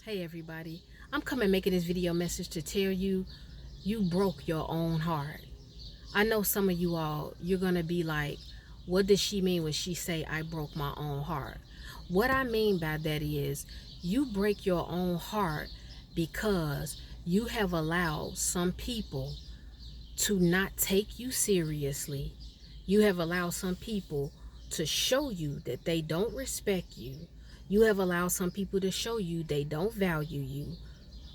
Hey everybody, I'm coming making this video message to tell you, you broke your own heart. I know some of you all, you're gonna be like, what does she mean when she say I broke my own heart? What I mean by that is, you break your own heart because you have allowed some people to not take you seriously. You have allowed some people to show you that they don't respect you. You have allowed some people to show you they don't value you.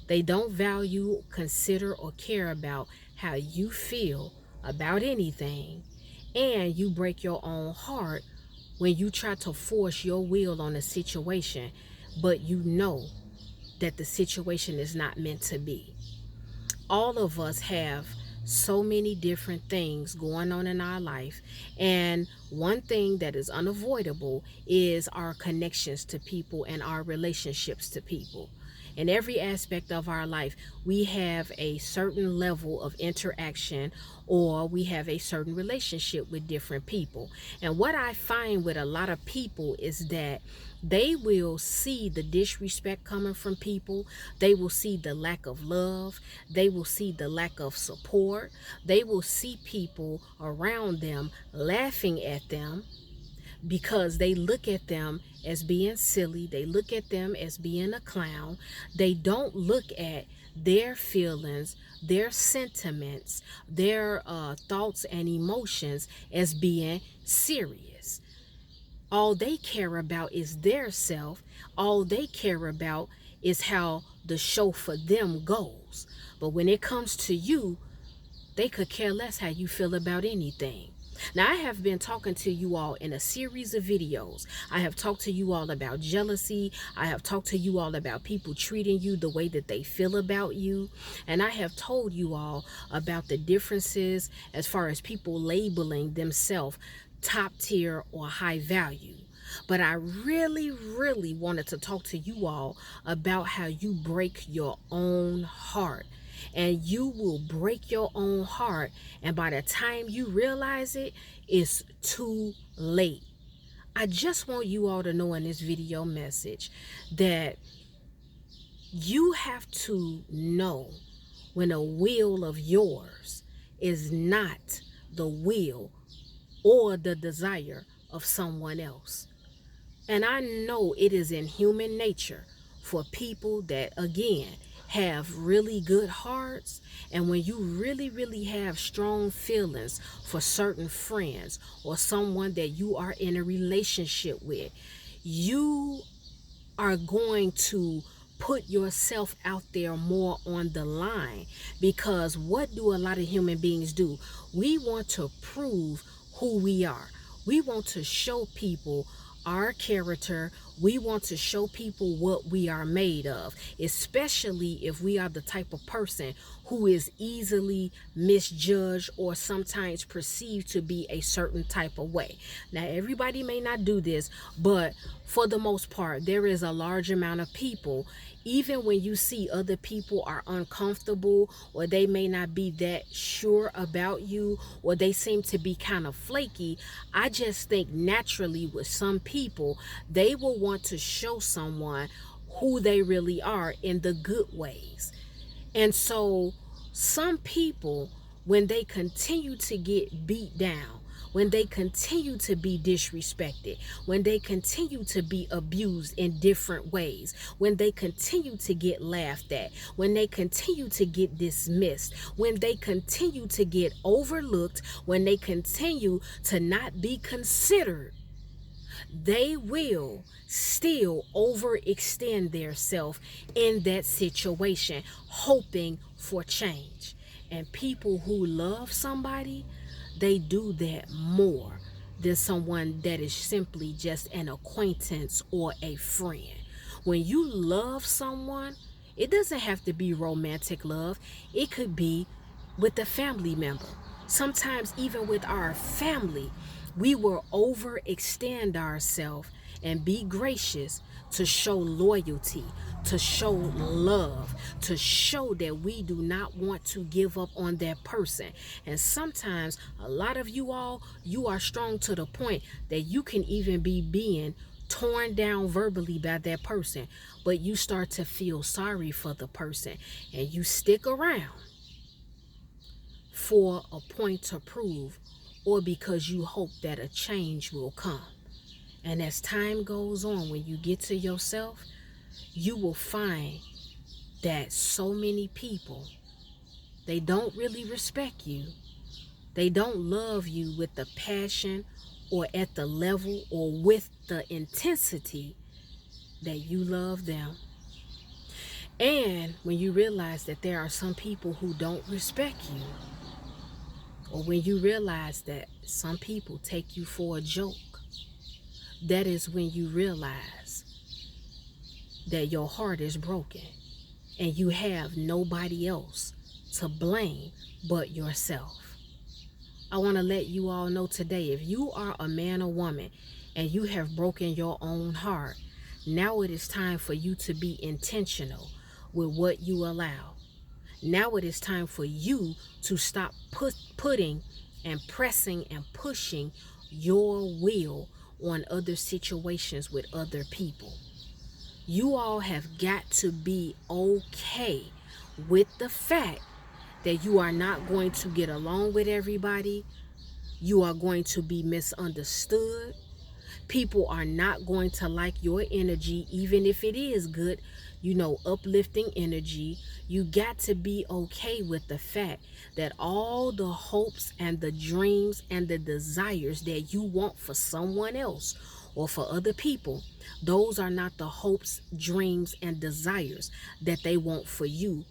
They don't value, consider, or care about how you feel about anything. And you break your own heart when you try to force your will on a situation, but you know that the situation is not meant to be. All of us have so many different things going on in our life, and one thing that is unavoidable is our connections to people and our relationships to people. In every aspect of our life, we have a certain level of interaction, or we have a certain relationship with different people. And what I find with a lot of people is that they will see the disrespect coming from people. They will see the lack of love. They will see the lack of support. They will see people around them laughing at them because they look at them as being silly. They look at them as being a clown. They don't look at their feelings, their sentiments, their thoughts and emotions as being serious. All they care about is their self. All they care about is how the show for them goes. But when it comes to you, they could care less how you feel about anything. Now, I have been talking to you all in a series of videos. I have talked to you all about jealousy. I have talked to you all about people treating you the way that they feel about you. And I have told you all about the differences as far as people labeling themselves top tier or high value. But I really wanted to talk to you all about how you break your own heart. And you will break your own heart, and by the time you realize it, it's too late. I just want you all to know in this video message that you have to know when a will of yours is not the will or the desire of someone else. And I know it is in human nature for people that, again, have really good hearts. And when you really have strong feelings for certain friends or someone that you are in a relationship with, you are going to put yourself out there more on the line. Because what do a lot of human beings do? We want to prove who we are. We want to show people our character. We want to show people what we are made of, especially if we are the type of person who is easily misjudged or sometimes perceived to be a certain type of way. Now, everybody may not do this, but for the most part, there is a large amount of people, even when you see other people are uncomfortable or they may not be that sure about you or they seem to be kind of flaky, I just think naturally with some people, they will want to show someone who they really are in the good ways. And so some people, when they continue to get beat down, when they continue to be disrespected, when they continue to be abused in different ways, when they continue to get laughed at, when they continue to get dismissed, when they continue to get overlooked, when they continue to not be considered, they will still overextend themselves in that situation, hoping for change. And people who love somebody, they do that more than someone that is simply just an acquaintance or a friend. When you love someone, it doesn't have to be romantic love. It could be with a family member. Sometimes even with our family, we will overextend ourselves and be gracious to show loyalty, to show love, to show that we do not want to give up on that person. And sometimes a lot of you all, you are strong to the point that you can even be being torn down verbally by that person, but you start to feel sorry for the person and you stick around for a point to prove, or because you hope that a change will come. And as time goes on, when you get to yourself, you will find that so many people, they don't really respect you. They don't love you with the passion or at the level or with the intensity that you love them. And when you realize that there are some people who don't respect you, or when you realize that some people take you for a joke, that is when you realize that your heart is broken and you have nobody else to blame but yourself. I want to let you all know today, if you are a man or woman and you have broken your own heart, now it is time for you to be intentional with what you allow. Now it is time for you to stop putting and pressing and pushing your will on other situations with other people. You all have got to be okay with the fact that you are not going to get along with everybody. You are going to be misunderstood. People are not going to like your energy, even if it is good, uplifting energy. You got to be okay with the fact that all the hopes and the dreams and the desires that you want for someone else or for other people, those are not the hopes, dreams, and desires that they want for you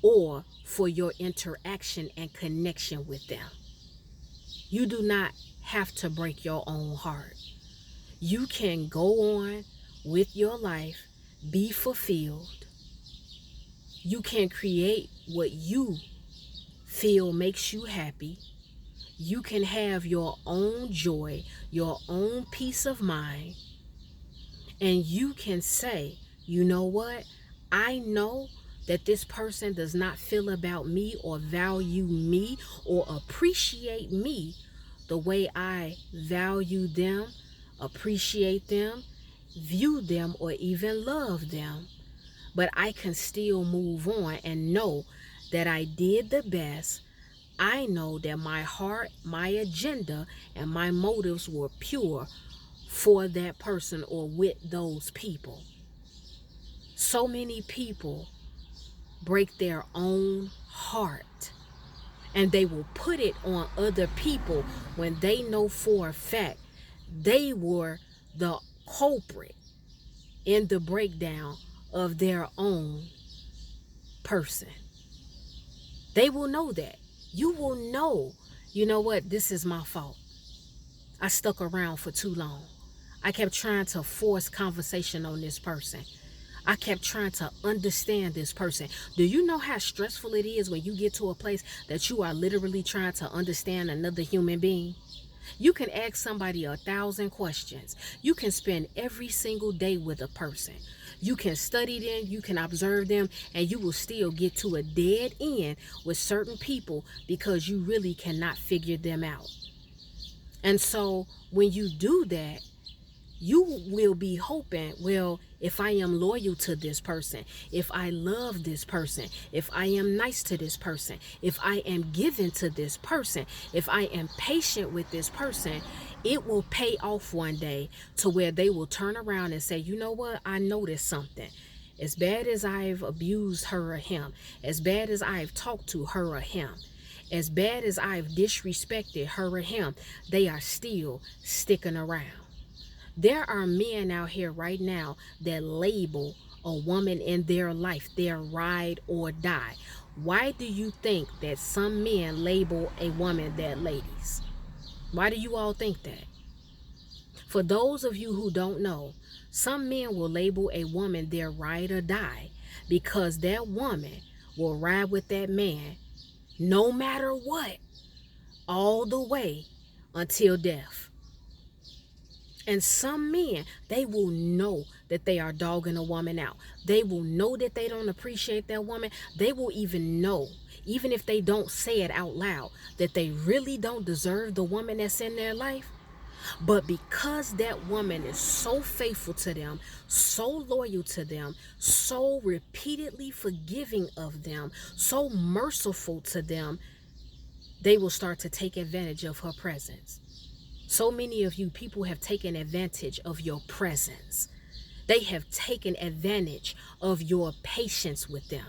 or for your interaction and connection with them. You do not have to break your own heart. You can go on with your life, be fulfilled. You can create what you feel makes you happy. You can have your own joy, your own peace of mind. And you can say, you know what? I know that this person does not feel about me or value me or appreciate me the way I value them, appreciate them, view them, or even love them. But I can still move on and know that I did the best. I know that my heart, my agenda, and my motives were pure for that person or with those people. So many people break their own heart and they will put it on other people when they know for a fact they were the culprit in the breakdown of their own person. They will know that. You will know, you know what, this is my fault. I stuck around for too long. I kept trying to force conversation on this person. I kept trying to understand this person. Do you know how stressful it is when you get to a place that you are literally trying to understand another human being? You can ask somebody 1,000 questions. You can spend every single day with a person. You can study them, you can observe them, and you will still get to a dead end with certain people because you really cannot figure them out. And so when you do that, you will be hoping, well, if I am loyal to this person, if I love this person, if I am nice to this person, if I am given to this person, if I am patient with this person, it will pay off one day to where they will turn around and say, you know what, I noticed something. As bad as I've abused her or him, as bad as I've talked to her or him, as bad as I've disrespected her or him, they are still sticking around. There are men out here right now that label a woman in their life their ride or die. Why do you think that some men label a woman that, ladies? Why do you all think that? For those of you who don't know, some men will label a woman their ride or die because that woman will ride with that man no matter what, all the way until death. And some men, they will know that they are dogging a woman out. They will know that they don't appreciate that woman. They will even know, even if they don't say it out loud, that they really don't deserve the woman that's in their life. But because that woman is so faithful to them, so loyal to them, so repeatedly forgiving of them, so merciful to them, they will start to take advantage of her presence. So many of you people have taken advantage of your presence. They have taken advantage of your patience with them.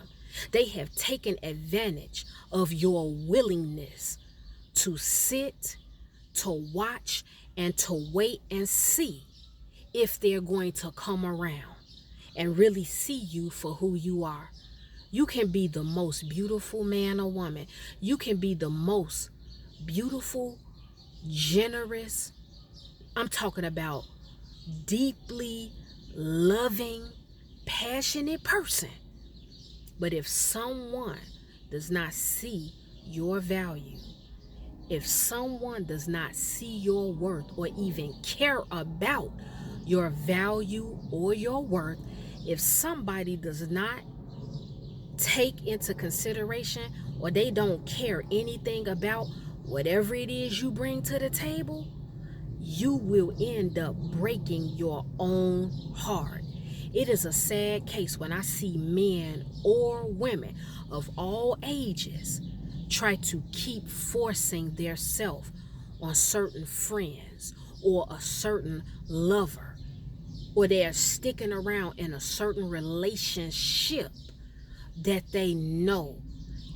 They have taken advantage of your willingness to sit, to watch, and to wait and see if they're going to come around and really see you for who you are. You can be the most beautiful man or woman. You can be the most beautiful, generous, I'm talking about deeply loving, passionate person. But if someone does not see your value, if someone does not see your worth or even care about your value or your worth, if somebody does not take into consideration or they don't care anything about whatever it is you bring to the table, you will end up breaking your own heart. It is a sad case when I see men or women of all ages try to keep forcing their self on certain friends or a certain lover, or they are sticking around in a certain relationship that they know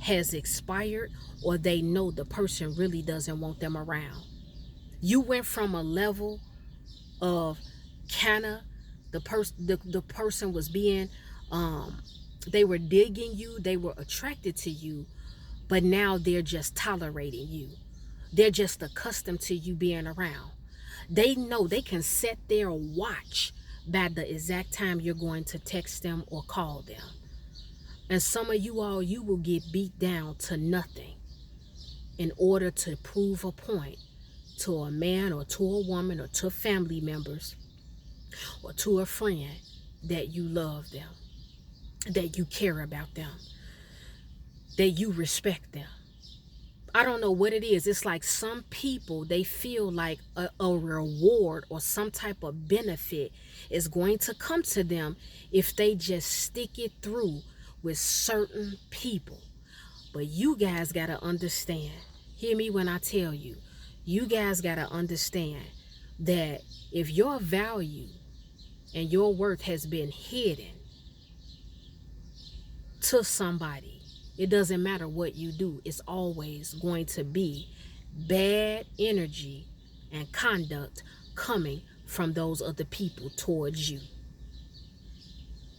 has expired, or they know the person really doesn't want them around. You went from a level of kind of the person was being they were digging you, they were attracted to you, but now they're just tolerating you. They're just accustomed to you being around. They know they can sit there and watch by the exact time you're going to text them or call them. And some of you all, you will get beat down to nothing in order to prove a point to a man or to a woman or to family members or to a friend that you love them, that you care about them, that you respect them. I don't know what it is. It's like some people, they feel like a reward or some type of benefit is going to come to them if they just stick it through with certain people. But you guys got to understand, hear me when I tell you, you guys got to understand that if your value and your worth has been hidden to somebody, it doesn't matter what you do, it's always going to be bad energy and conduct coming from those other people towards you.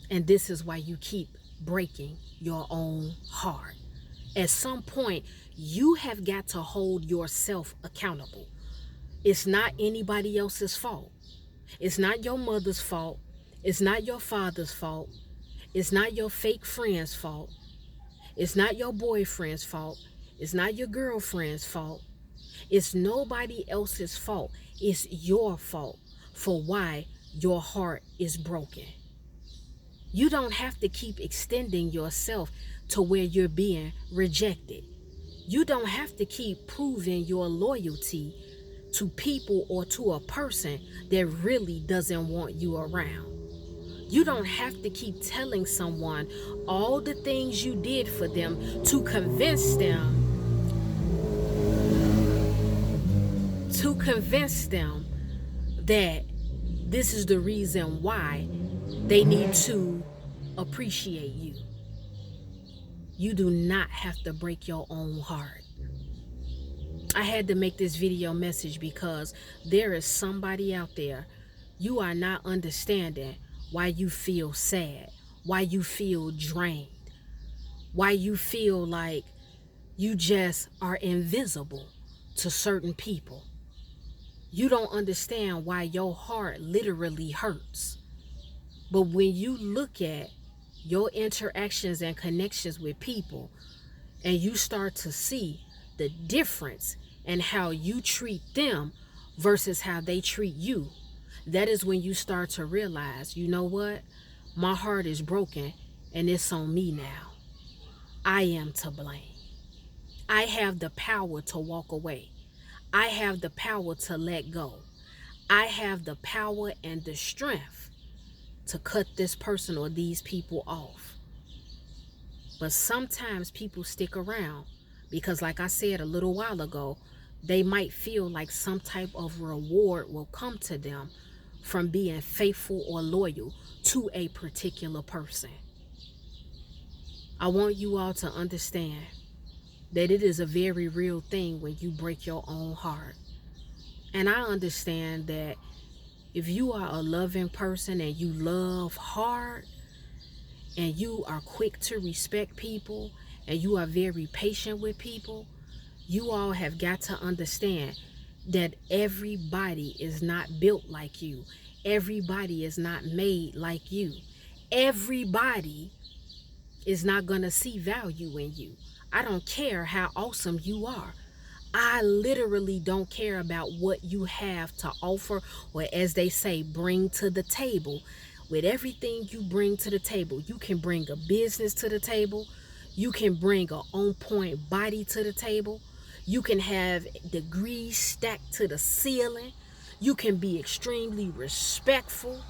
And this is why you keep breaking your own heart. At some point, you have got to hold yourself accountable. It's not anybody else's fault. It's not your mother's fault. It's not your father's fault. It's not your fake friend's fault. It's not your boyfriend's fault. It's not your girlfriend's fault. It's nobody else's fault. It's your fault for why your heart is broken. You don't have to keep extending yourself to where you're being rejected. You don't have to keep proving your loyalty to people or to a person that really doesn't want you around. You don't have to keep telling someone all the things you did for them to convince them that this is the reason why they need to appreciate you. You do not have to break your own heart. I had to make this video message because there is somebody out there, you are not understanding why you feel sad, why you feel drained, why you feel like you just are invisible to certain people. You don't understand why your heart literally hurts. But when you look at your interactions and connections with people and you start to see the difference in how you treat them versus how they treat you, that is when you start to realize, you know what? My heart is broken and it's on me now. I am to blame. I have the power to walk away. I have the power to let go. I have the power and the strength to cut this person or these people off. But sometimes people stick around because, like I said a little while ago, they might feel like some type of reward will come to them from being faithful or loyal to a particular person. I want you all to understand that it is a very real thing when you break your own heart. And I understand that if you are a loving person and you love hard and you are quick to respect people and you are very patient with people, you all have got to understand that everybody is not built like you. Everybody is not made like you. Everybody is not going to see value in you. I don't care how awesome you are. I literally don't care about what you have to offer, or as they say, bring to the table. With everything you bring to the table, you can bring a business to the table. You can bring a on-point body to the table. You can have degrees stacked to the ceiling. You can be extremely respectful.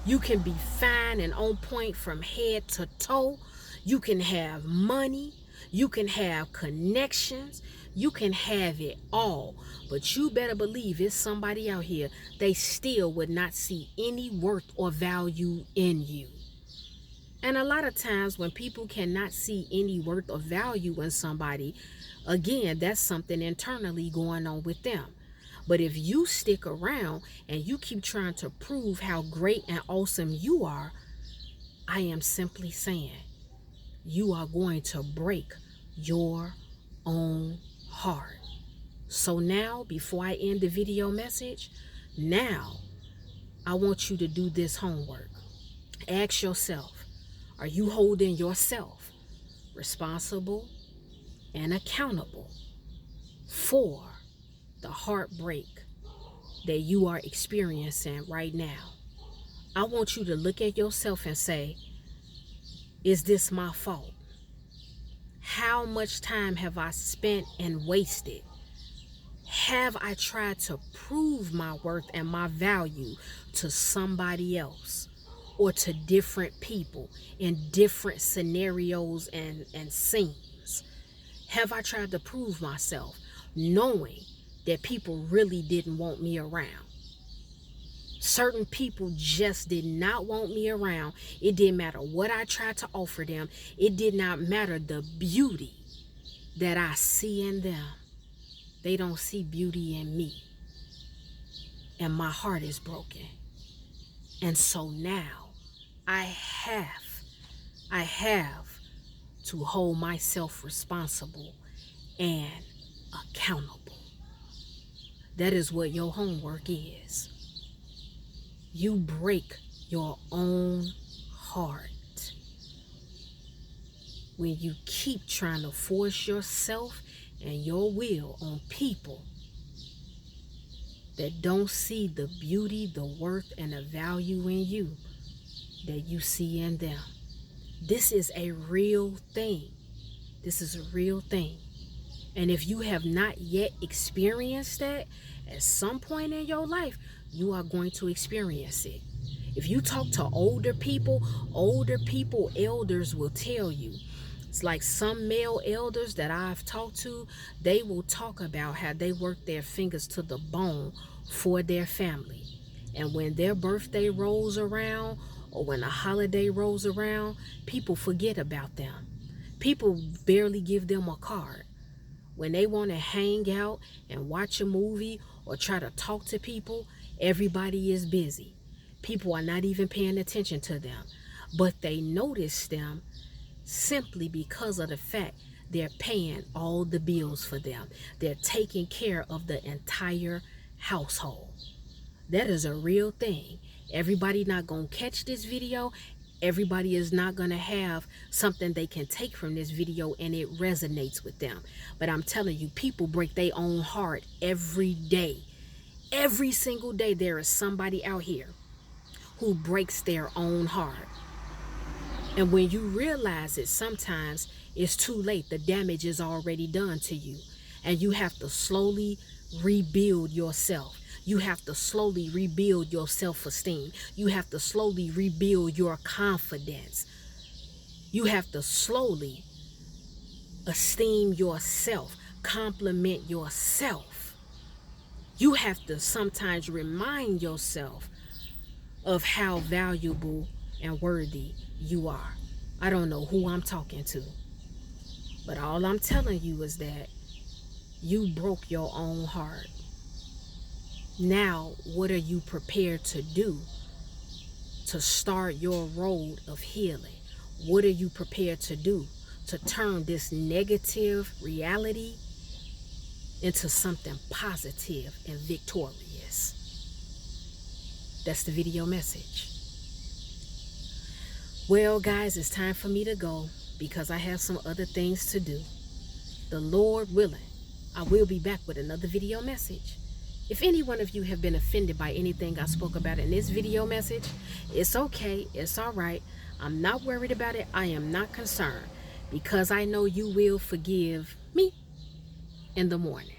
You can be fine and on point from head to toe. You can have money. You can have connections. You can have it all. But you better believe it's somebody out here, they still would not see any worth or value in you. And a lot of times when people cannot see any worth or value in somebody, again, that's something internally going on with them. But if you stick around and you keep trying to prove how great and awesome you are, I am simply saying you are going to break your own heart. So now, before I end the video message, now I want you to do this homework. Ask yourself, are you holding yourself responsible and accountable for the heartbreak that you are experiencing right now? I want you to look at yourself and say, is this my fault? How much time have I spent and wasted? Have I tried to prove my worth and my value to somebody else or to different people in different scenarios and scenes? Have I tried to prove myself knowing that people really didn't want me around? Certain people just did not want me around. It didn't matter what I tried to offer them. It did not matter the beauty that I see in them. They don't see beauty in me. And my heart is broken. And so now I have to hold myself responsible and accountable. That is what your homework is. You break your own heart when you keep trying to force yourself and your will on people that don't see the beauty, the worth, and the value in you that you see in them. This is a real thing. This is a real thing. And if you have not yet experienced that, at some point in your life, you are going to experience it. If you talk to older people, elders will tell you. It's like some male elders that I've talked to, they will talk about how they work their fingers to the bone for their family. And when their birthday rolls around or when a holiday rolls around, people forget about them. People barely give them a card. When they want to hang out and watch a movie or try to talk to people, everybody is busy. People are not even paying attention to them. But they notice them simply because of the fact they're paying all the bills for them. They're taking care of the entire household. That is a real thing. Everybody not going to catch this video. Everybody is not going to have something they can take from this video and it resonates with them. But I'm telling you, people break their own heart every day. Every single day there is somebody out here who breaks their own heart. And when you realize it, sometimes it's too late. The damage is already done to you. And you have to slowly rebuild yourself. You have to slowly rebuild your self-esteem. You have to slowly rebuild your confidence. You have to slowly esteem yourself, compliment yourself. You have to sometimes remind yourself of how valuable and worthy you are. I don't know who I'm talking to, but all I'm telling you is that you broke your own heart. Now, what are you prepared to do to start your road of healing? What are you prepared to do to turn this negative reality into something positive and victorious? That's the video message. Well, guys, it's time for me to go because I have some other things to do. The Lord willing, I will be back with another video message. If any one of you have been offended by anything I spoke about in this video message, it's okay, it's all right. I'm not worried about it. I am not concerned because I know you will forgive me in the morning.